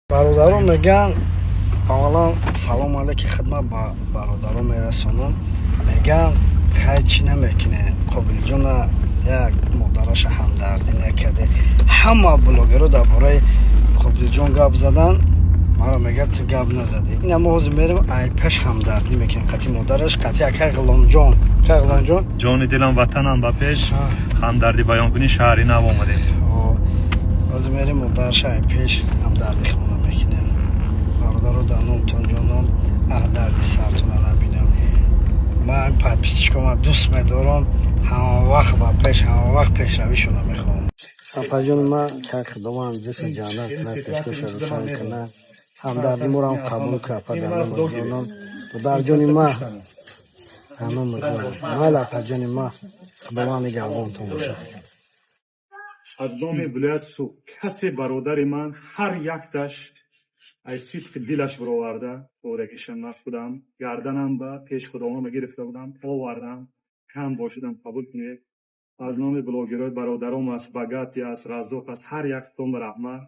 برادران میگن اولا سلام علیک خدمت با برادران میرسونم. میگن خیلی چی نمیکنه قابل جون یک مادرش همدردی نکرده. همه بلاگرها درباره قابل جون گپ زدن. مرا میگه تو گپ نزدی. این ما حاضر میریم ای پیش همدردی میکنیم قطعی مادرش قطعی اکه غلام جان جان دلم وطنم با پیش همدردی بیان کنی شهری نو آمدیم. حاضر میریم مادرش ای پیش همدردی خونه میکنیم. برادر دانم تون جانم دردی سرتون نبینم. من پادپیسچیکم دوست میدارم. همه وقت پیش رویشون میخوام. شپا جان من که خداوند جس جانت نه پیشکش روشن کنه. همدردی مورم قبول که پدرم جانم در جان ما همه میکنم. مالا پجان ما خداوند نگهبان تون باشه. از نام ولایت سو کسی برادر من هر یکتش از صدق دلش برآورده بارگیشم نخودم گردنم به پیش خداوند گرفته بودم آوردم هم باشدم قبول کنید. از نام بلاگرای برادرام است بگاتی است رزاق است هر یک تون رحمت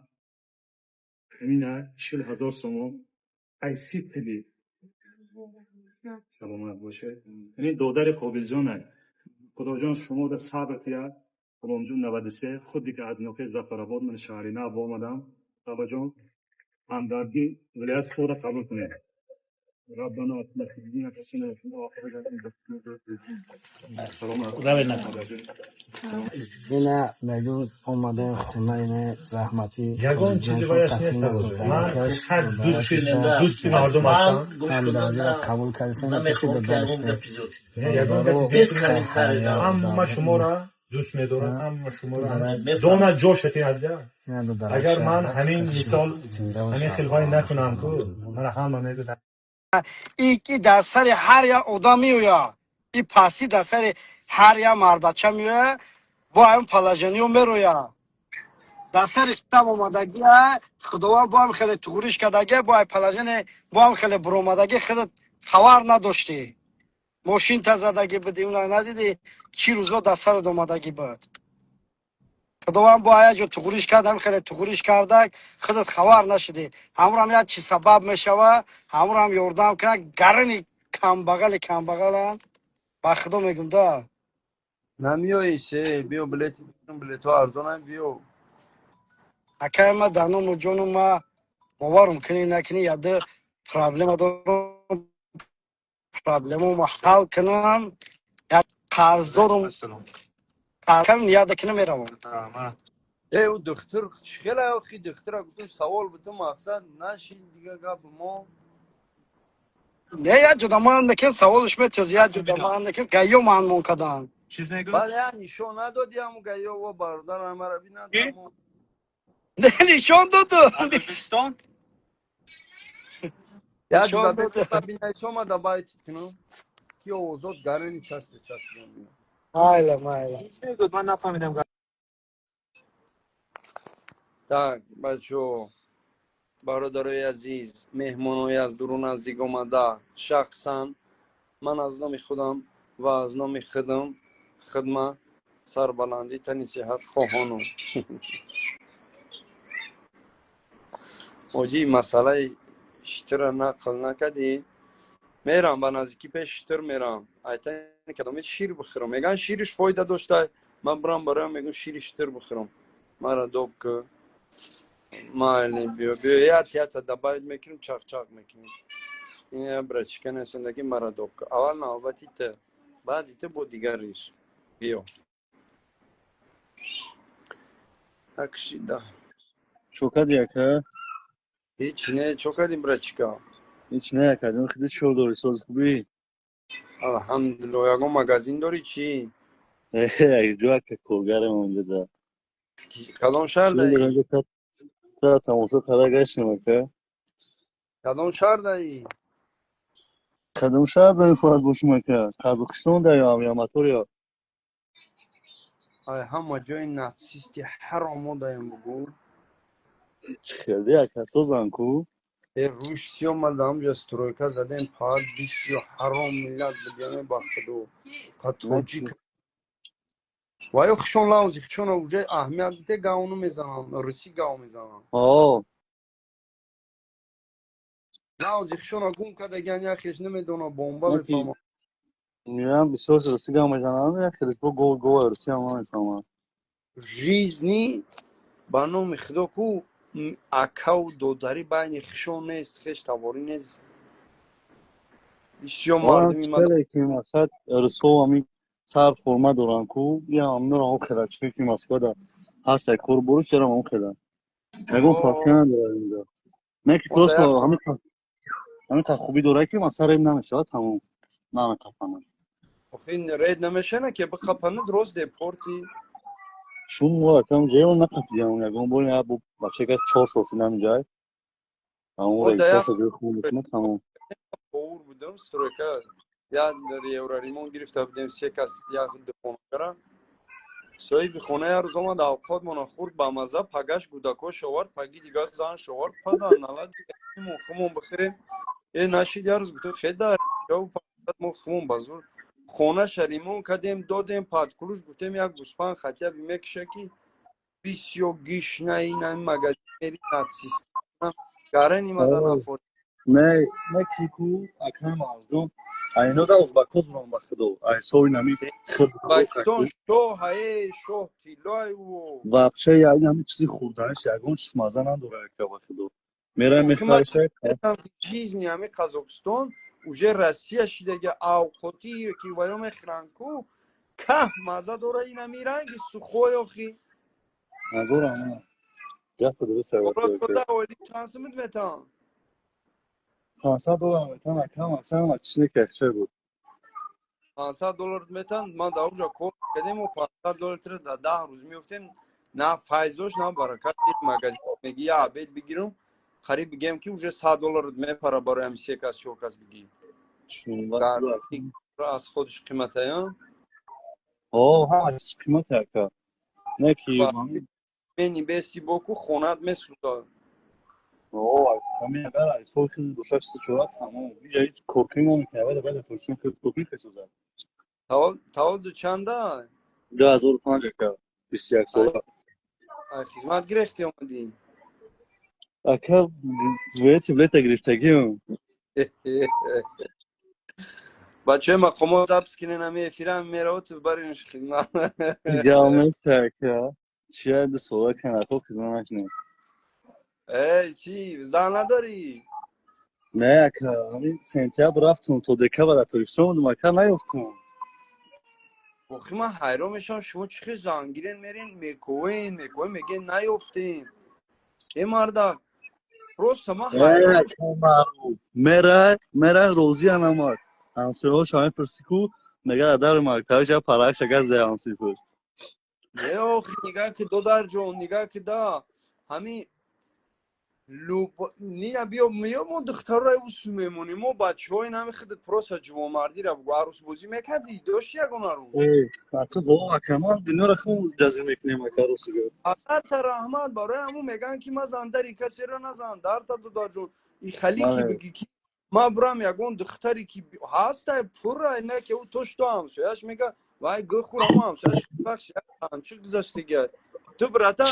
همینه 40,000 سوم از صدق دل سلامت باشه. این دادر قابل جانه خدا جان شما در صبر کرد. غلام جون 93 خودی که از نوکه زفرآباد من شهری نو آمدم. بابا جان همدردی ولایت خود را قبول کنه. ربنا اتنا فی الدنیا حسنه و فی الاخرة حسنه. اینه میدون اومده خونه اینه زحمتی یگان چیزی باید نیست من هر دوستی مردم هستم همدردی را قبول کردن نمیخوام که اون یگان نیست همین کاری دارم. هم شما را دوست میدارم هم شما را دونه جوشتی هسته. اگر من همین مثال همین خیلهای نکنم تو من همه میدونم ای کی در سر هر یا آدمی یا ای پاسی در سر هر یا مار بچه میوه با هم پلاژنیو میرویا در سرش تب اومدگی خداوند با هم خیلی تغورش کردگی با پلاژن با هم خیلی برومدگی خودت خبر نداشتی ماشین تزدگی بدی اون ندیدی چی روزا در سر اومدگی بود خداوند با هر جو تغورش کردم خیلی تغورش کرده خودت خبر نشدی همون هم چی سبب میشوه همون هم یاردم کنه گرنی کم بغل با خدا میگم دا نمیایی سه بیو بلیتو ارزان هم بیو اکه ما دانم جونم ما باورم کنی نکنی یاده پرابلم دارم پرابلمو حل کنم یا قرض دارم قرضم یاد کنم میروم ای او دختر خیلی آخی دختر گفتم سوال بتم مقصد نشین دیگه گپ ما نه یا جدا من میکن سوالش میتوز یا جدا من میکن گیو من منکدان چیز میگو بعد یا نشون ندادی همو گیا و بردار همه را بیند همو نه نشان داد ازبکستان یا نشان جدا داد بیست تا بینایی شما دا باید کنم کی اوزاد گرنی چسب بینم مایلا چیز میگو من نفهمیدم так بچو برادرای عزیز مهمانای از دور و نزدیک آمده شخصا من از نام خودم و از نام خدمت سربلندی تنصیحت خواهانم اوجی مسئله شتر نقل نکردی میرم به نزدیکی پیش شتر میرم ایتا کدامه شیر بخورم میگن شیرش فایده داشته من برام برایم میگن شیر شتر بخورم مرا دوب که مالی بیا یا دباید میکنیم چاق میکنیم این برای چکن زندگی مرا دوب که اول نوبتی ته بعد ته با دیگریش بیا تکشیده شوکت یکه هیچ نه چو کردیم برای چکا هیچ نکردیم خیلی شو داری ساز خوبی الحمدلله یکم مگزین داری چی؟ اگه جو که کوگرم اونجا دا کدام شهر شو داری دایی؟ اونجا تا تماسا پدا گشتیم که کدام شهر دایی؟ کدوم شهر داریم فقط باشیم که قزاقستان داریم هم یا مطور یا همه جای ناتسیستی حرامو دایم بگو خیلی یک ساز انکو روش سی اومده همجا استرویکا زدن پاک بیسی و حرام ملت بگیمه با خودو قطوجی که وای خشون لاوزی خشون اوجه اهمیت ده گاونو میزنم روسی گاو میزنم آه از ایشون گم کرده گن یخش نمیدونه بمب نکی میفهمم میرم بسیار رسی گام میزنم خیلی با گو رسی هم میفهمم ریزنی بانو خدا کو اکاو دوداری بین خشون نیست خش تواری نیست بسیار آه مردمی مدام خیلی که مثلا رسو همی سر فرما دوران کو یا هم نور هم خیلی چه که مسکودا هست کور برو چرا هم خیلی نگم فرقی آه نداره اینجا نه که اون توس در یک همین تا خوبی داره که مثلا این نمیشه تمام نه کافانه این رید نمیشه نه که بخپنه درست دیپورتی چون ما کم جای اون نکردیم نگم برو یا بچه که 4 سال نمیجای اون او رئیس در یک هست جو خوب میکنه تمام اور بودم ستروکا یا در یوراریمون گرفته بودیم شکست یا دفعه کرد صاحب خونه هر زمان در اوقات من خورد با مزه پگاش گوداکو شوارد پگی دیگه زن شوارد پدر نالا دیگه مخمون بخوریم یه نشید یارز گفتم خیلی دار جو پدر مخمون بازور خونه شریمون کدیم دادیم پاد کلوش گفتیم یک گوسفند خطیه بیمکشه کی بیسیو گیش نه این هم مگزین میری ناتسیست گاره نیمدن افور نه نه کیکو اکرم مردم اینو دا ازبکوز رو بخدو ای سوی نمی خود خود پاکستان شو های شو تیلای و вообще я нами чизи хурданаш ягон чишмаза надора ка бахдо мера خدمت мехарша هم چیز نیامی قزاقستان уже Россия شدگه اوقاتی که ویوم خرانکو که مزه داره اینا میرنگی سخوی آخی назора ана гап дуру برات сават کده اولی چانس میدمتان $500 метан акам аксан чизи кахча буд $500 میتن ما در اونجا کار کردیم و $500 تر در 10 روز میفتیم نه فایزوش نه برکت یک مگزین میگی یا عبید بگیرم قریب بگیم که уже $100 میپره برای همسی کس شوکس بگی чунбат در ду این از خودش قیمته ها о ҳама чиз қимат ака не ки و ман منی بیستی بکو خونت میسودا о сами агар ай сол ки душа чиз чора тамом я ҳеҷ коркӣ намекунам баъд то чун коркӣ хесозад تاول دو چنده 2005 ака 21 сола خدمت گرفتی آمدی ака билета гирифтагиам بچه مقامات زبس کنه نمی افیرم میروت برینش خدمت گامس ака чия ду сола канато хизмат накунем ای چی زن نداری не ака ҳамин сентябр рафтум то декабр дар тобистон будум ака наёфтум بخی من حیران میشم شما چخی زنگیرین میرین میکوین میگین نیفتیم ای مردک روست ما حیران میشم ака маъруф мера розия намад ҳамсояҳош ҳама пирсӣ ку мега дар дари мактабиша паракша газе ҳамсифуш نه آخی نگاه که دو در جون نگاه که دا همین لوب نیا بیا میا ما دختر رای اوس میمونیم ما بچه های نمی خدت پروسا جوان مردی را بگو عروس بازی میکردی داشتی یکون عروس ака во ака ман дунёро хуб ҷазм мекунем ака ростига اگر تا رحمت برای همون میگن که ما زندری کسی را نزن در تا دو در جون این خلی کی бале بگی که ما برام یکون دختری که هست پر رای نه که او توش تو هم سویش میگه وای گو خورم هم سویش بخش چه گذاشتی گه تو براتن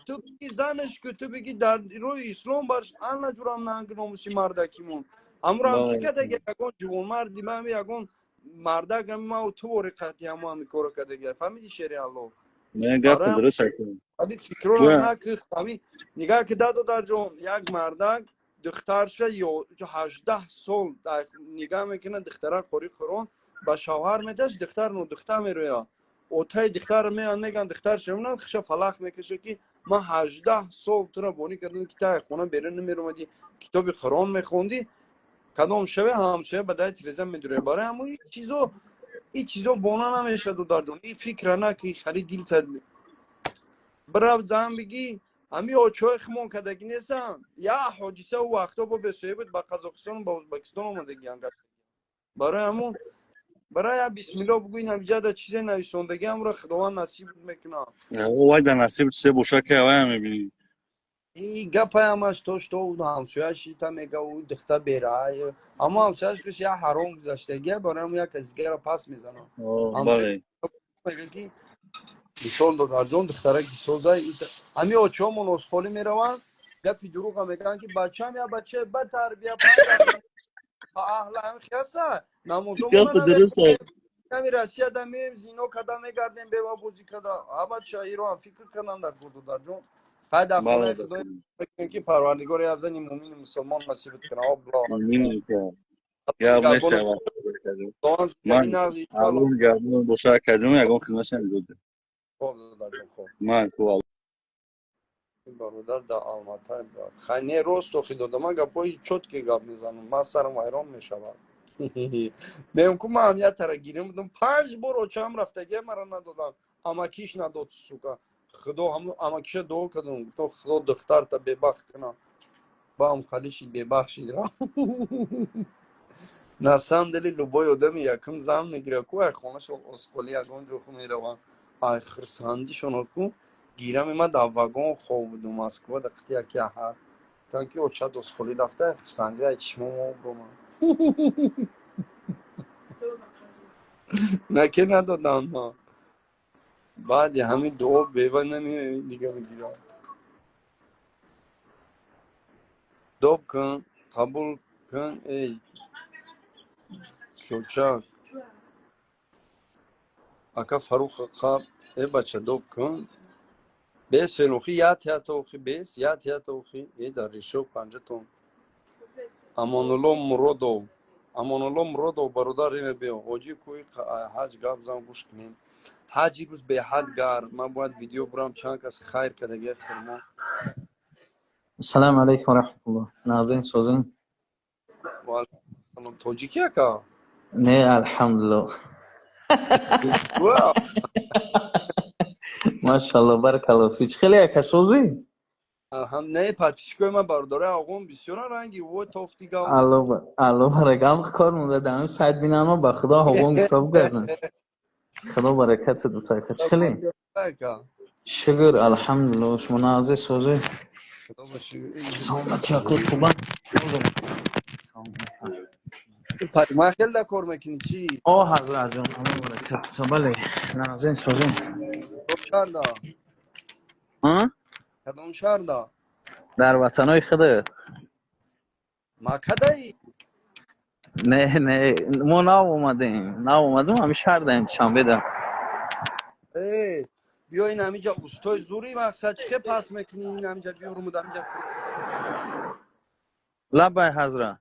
تو بگی زنش که تو بگی در روی اسلام برش آن نجورم نهنگ ناموسی مردکیمون امرام کی کده گه یکون جوان مردی من یکون مردک هم ما تو ورقتی هم کارو کده گه فهمیدی شریع الله не гапи برای дуруст ака ادی فکرون نکرد همین نگاه که دادو در جون یک مردک دخترشه یا 18 سال نگاه میکنه دختره خوری خورون با شوهر میدهش دختر نو دختر میرویا اوتای دختر میان میگن دختر شمونه خش فلاخ میکشه که ما 18 سال تو را بونی کردن که تا خونه بیرون نمیرومدی کتاب خورون میخوندی کدام شوه همسایه بدای تلویزیون میدوره برای همون این چیزو بونا نمیشه دو در جون این فکر نه که خرید دیل برای زن بگی همی آچای خمون کدگی نیستن یا حادثه و وقتا با بسیاری بود با قزاقستان و با ازبکستان آمدگی انگشت برای همون برای بسم الله بگوین همیجا در چیز نویسندگی هم را خداوند نصیب میکنه вай дар насиб чизе боша ки авай мебинӣ این گپ همش توش تو همسایش تا میگه او دختر بیره اما همسایش کش یا حرام گذاشتگی برای همون یک از را پس میزنه همسایش бале میگه که بیسال دو در جون دختره که سوزه همی آچه همون اسفالی میرون گپی دروغ هم میگن که بچه‌م یا بچه بد تربیه پنج اهل هم خیاسه نمازمون گپ درست نمیخونیم نمی رسیه دمیم زینو کدا میگردیم به بازی کدا اما چایی رو هم فکر کنن در گردو در جون قد خونه برادر. خدای بکنیم که پروردگار ازنی مومن مسلمان نصیبت کنه الله آمین که اپنی یا گربون میشه دان زیادی من نغزی انشالله اون گردون بوشا کردم یکم خدمت نمیدونم خوب در جون خوب من کو این برادر در آلماتای براد خانه روز تو خیلی دادم اگه پای چوت که گاب میزنم من سرم ویران میشود میگم که من یه تره گیریم بودم 5 بار اوچم رفتگی مرا ندادن اما کیش نداد سوکا خدا هم اما کیش دو کدوم تو خدا دختر تا ببخت کنه با هم خالیشی ببخشید را نسام دلی لبای آدم یکم زم میگیره کو خونه شو اسکولی اگون جو خو میروان آخر ساندی شونو کو گیرم ما در واگن خواب بودم مسکو دقیقه که ها تا که اوچا اسکولی رفته سنجا چشمو برو نه که ندادم ها بعد همین دو بیوه نمیه دیگه بگیرم دوب کن قبول کن ای شوچک اکا فروخ خواب ای بچه دوب کن بیس سلوخی یا توخی بیس یا توخی ای در ریشو پنجتون امانولو مرودو برادر اینه بیو حاجی کوی حج گاب زن گوش کنیم حاجی روز به حد گار من باید ویدیو برام چند کس خیر کدگه خرما السلام عليكم ورحمة الله ناظرين سوزن والسلام توجی کیا کا نه الحمد لله واو ما شاء الله بارك الله فيك خیلی کسوزی هم نه پاتیشکوی من برادر آقام بسیار رنگی و توفتی گاو الله برکم کار مونده دارم سعید بینم با خدا حقوق گفتم گردن خدا برکت دو تا کچ خیلی شکر الحمد لله شما نازی سوزی سلامتی اکو خوبم پریما خیلی دکور میکنی چی؟ آه حضرت جان الله برکت تو بله نازی سوزی کدوم شهر دا؟ ها کدوم شهر دا؟ در وطنای خودت مکدایی؟ نه ما نو اومدیم همی شهر داریم شنبه در ای بیا این همینجا اوستای زوری مقصد چه پس میکنی این همینجا بیا رو مدام اینجا لبای حضرت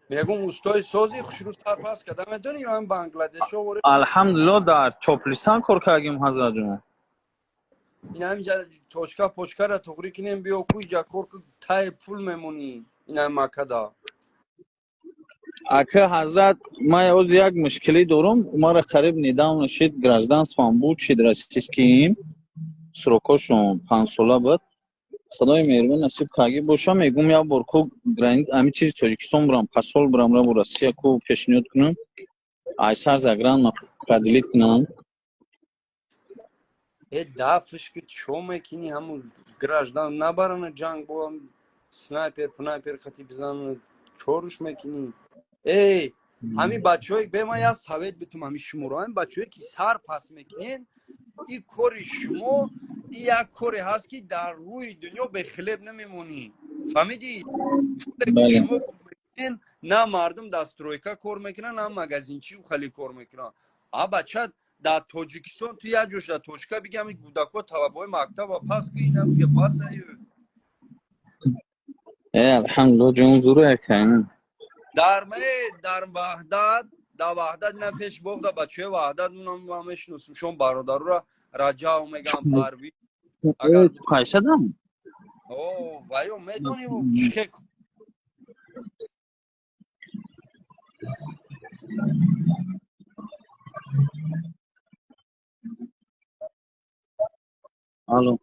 میگم اوستای سازی خوشرو سر پس کدام دنی من بنگلادش و الحمدلله در چوپلیستان کار کردیم حضرت جون این همینجا توچکا پوچکا را تغری کنیم بیا کوی جا کور که تای پول میمونی این هم مکدا اکه حضرت ما از یک مشکلی دارم ما را قریب ندام نشید گражданством بود شد российским срокошон 5 сола بود خدای مهربان نصیب کاگی باشه میگم یا برکو گرانیت همین چیز تاجیکستان برام پاسول برام را روسیه کو پیشنهاد کنم ایسر زگران قدلیت کنم ای دافش که چو میکنی همون گраждан نبرن جنگ با هم سنایپر خطی بزنن چورش میکنی ای همین بچه‌ای به ما یا سوید بتم همین شما همین بچه‌ای که سر پس میکنین این کار شما این یک کاری هست که در روی دنیا به خلب نمیمونی فهمیدی پولی که بله شما کار میکنین نه مردم دسترویکا کار میکنن نه مگزینچی و خالی کار میکنن بچه در تاجیکستان تو یک جوش در توشکا بگم این گودکا طلبای مکتب و پس که این هم زیر پس الحمدلله جون زوره کنن در وحدت نه پیش بگذار بچه وحدت اونم میشناسم شون برادر را رجا میگم پروی اگر خواهشه دم اوه وایو میدونی چه الو